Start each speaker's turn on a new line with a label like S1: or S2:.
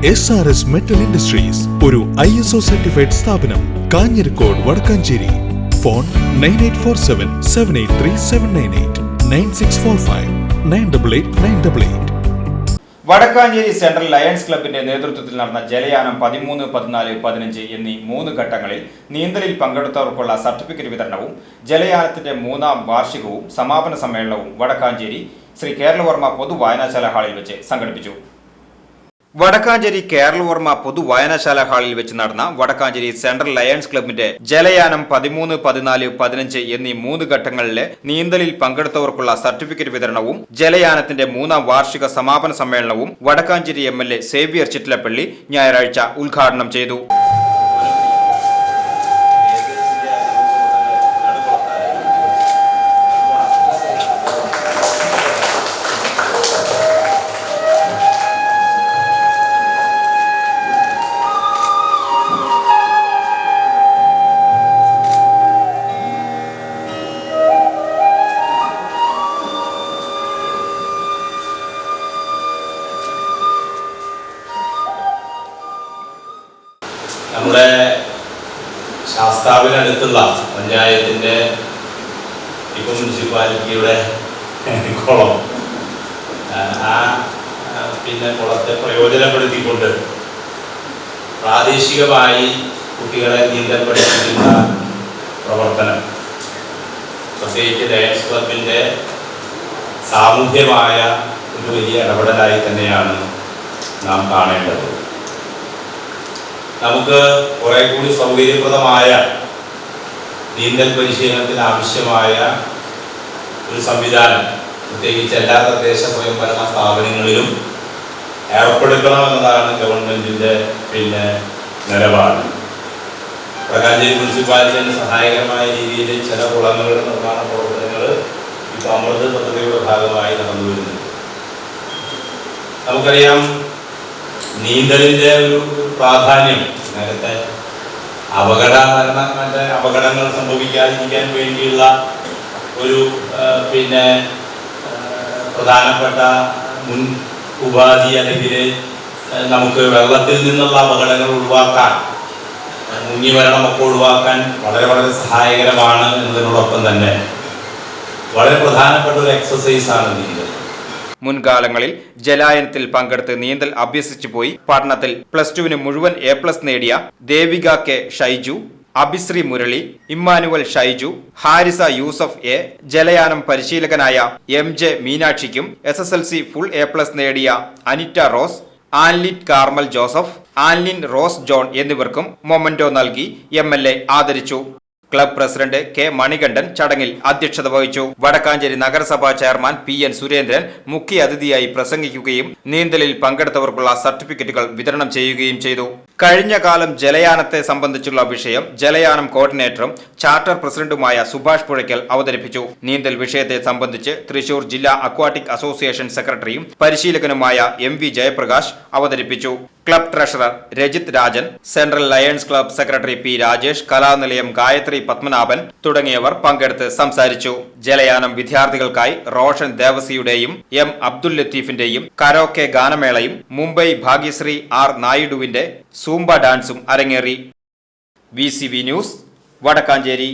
S1: SRS Metal Industries, ഒരു ISO certified സ്ഥാപനം, Kanjirakode, Wadakkanchery. Phone 9847783798 9645 988
S2: Wadakkanchery Central Lions ക്ലബിന്റെ നേതൃത്വത്തിൽ നടന്ന ജലയാനം 13, 14, 15 എന്നീ 3 ഘട്ടങ്ങളിൽ നീന്തലിൽ പങ്കെടുത്തവർക്കുള്ള സർട്ടിഫിക്കറ്റ് വിതരണവും ജലയാനത്തിന്റെ 3ാം വാർഷികവും സമാപന സമ്മേളനവും വടക്കാഞ്ചേരി ശ്രീ കേരളവർമ്മ പൊതു വായനശാല ഹാളിൽ വെച്ച് സംഘടിപ്പിച്ചു. വടക്കാഞ്ചേരി കേരളവർമ്മ പൊതു വായനശാല ഹാളിൽ വെച്ച് നടന്ന വടക്കാഞ്ചേരി സെൻട്രൽ ലയൺസ് ക്ലബിന്റെ ജലയാനം 13, 14, 15 എന്നീ 3 ഘട്ടങ്ങളിലെ നീന്തലിൽ പങ്കെടുത്തവർക്കുള്ള സർട്ടിഫിക്കറ്റ് വിതരണവും ജലയാനത്തിന്റെ 3ാം വാർഷിക സമാപന സമ്മേളനവും വടക്കാഞ്ചേരി MLA സേവ്യർ ചിറ്റിലപ്പള്ളി ഞായറാഴ്ച ഉദ്ഘാടനം ചെയ്തു.
S3: നമ്മുടെ ശാസ്താവിനടുത്തുള്ള പഞ്ചായത്തിൻ്റെ ഇപ്പോൾ മുനിസിപ്പാലിറ്റിയുടെ കുളം കുളത്തെ പ്രയോജനപ്പെടുത്തിക്കൊണ്ട് പ്രാദേശികമായി കുട്ടികളെ നീന്തൽ പഠിപ്പിക്കുന്ന പ്രവർത്തനം പ്രത്യേകിച്ച് ലയൺസ് ക്ലബിൻ്റെ സാമൂഹ്യമായ ഒരു വലിയ ഇടപെടലായി തന്നെയാണ് നാം കാണേണ്ടത്. നമുക്ക് കുറെ കൂടി സൗകര്യപ്രദമായ നീന്തൽ പരിശീലനത്തിന് ആവശ്യമായ ഒരു സംവിധാനം പ്രത്യേകിച്ച് എല്ലാ തദ്ദേശ സ്വയംഭരണ സ്ഥാപനങ്ങളിലും ഏർപ്പെടുത്തണമെന്നതാണ് ഗവൺമെന്റിന്റെ നിലപാട്. വടക്കാഞ്ചേരി മുനിസിപ്പാലിറ്റിന് സഹായകരമായ രീതിയിൽ ചില കുളങ്ങളുടെ നിർമ്മാണ പ്രവർത്തനങ്ങൾ ഇപ്പോൾ അമൃത് പദ്ധതിയുടെ ഭാഗമായി നടന്നു വരുന്നു. നമുക്കറിയാം നീന്തലിന്റെ ഒരു പ്രാധാന്യം നേരത്തെ അപകടങ്ങൾ സംഭവിക്കാതിരിക്കാൻ വേണ്ടിയുള്ള ഒരു പ്രധാനപ്പെട്ട മുൻ ഉപാധി അല്ലെങ്കിൽ നമുക്ക് വെള്ളത്തിൽ നിന്നുള്ള അപകടങ്ങൾ ഒഴിവാക്കാൻ മുങ്ങിമരണമൊക്കെ ഒഴിവാക്കാൻ വളരെ വളരെ സഹായകരമാണ് എന്നതിനോടൊപ്പം തന്നെ വളരെ പ്രധാനപ്പെട്ട ഒരു എക്സസൈസാണ് നീന്തൽ.
S2: മുൻകാലങ്ങളിൽ ജലായനത്തിൽ പങ്കെടുത്ത് നീന്തൽ അഭ്യസിച്ചു പോയി പഠനത്തിൽ +2 മുഴുവൻ A+ നേടിയ ദേവിക കെ ഷൈജു, അഭിശ്രീ മുരളി, ഇമ്മാനുവൽ ഷൈജു, ഹാരിസ യൂസഫ് A, ജലയാനം പരിശീലകനായ MJ മീനാക്ഷിക്കും SSLC ഫുൾ A+ നേടിയ അനിറ്റ റോസ്, ആൻലിൻ കാർമൽ ജോസഫ്, ആൻലിൻ റോസ് ജോൺ എന്നിവർക്കും മൊമന്റോ നൽകി MLA ആദരിച്ചു. ക്ലബ് പ്രസിഡന്റ് കെ മണികണ്ഠൻ ചടങ്ങിൽ അധ്യക്ഷത വഹിച്ചു. വടക്കാഞ്ചേരി നഗരസഭാ ചെയർമാൻ PN സുരേന്ദ്രൻ മുഖ്യ അതിഥിയായി പ്രസംഗിക്കുകയും നീന്തലിൽ പങ്കെടുത്തവർക്കുള്ള സർട്ടിഫിക്കറ്റുകൾ വിതരണം ചെയ്യുകയും ചെയ്തു. കഴിഞ്ഞ കാലം ജലയാനത്തെ സംബന്ധിച്ചുള്ള വിഷയം ജലയാനം കോർഡിനേറ്ററും ചാർട്ടർ പ്രസിഡന്റുമായ സുഭാഷ് പുഴയ്ക്കൽ അവതരിപ്പിച്ചു. നീന്തൽ വിഷയത്തെ സംബന്ധിച്ച് തൃശൂർ ജില്ലാ അക്വാട്ടിക് അസോസിയേഷൻ സെക്രട്ടറിയും പരിശീലകനുമായ MV ജയപ്രകാശ് അവതരിപ്പിച്ചു. Club treasurer Rajith Rajan, Central Lions Club secretary P Rajesh, Kalanilayam Gayathri Padmanabhan തുടങ്ങിയവർ പങ്കെടുത്ത് സംസാരിച്ചു. ജലയാനം വിദ്യാർത്ഥികൾക്കായി റോഷൻ ദേവസിയുടെയും M അബ്ദുൽ ലത്തീഫിന്റെയും കരോക്കെ ഗാനമേളയും മുംബൈ ഭാഗ്യശ്രീ R നായിഡുവിന്റെ സൂംബ ഡാൻസും അരങ്ങേറി. VCV news, Vadakkanchery.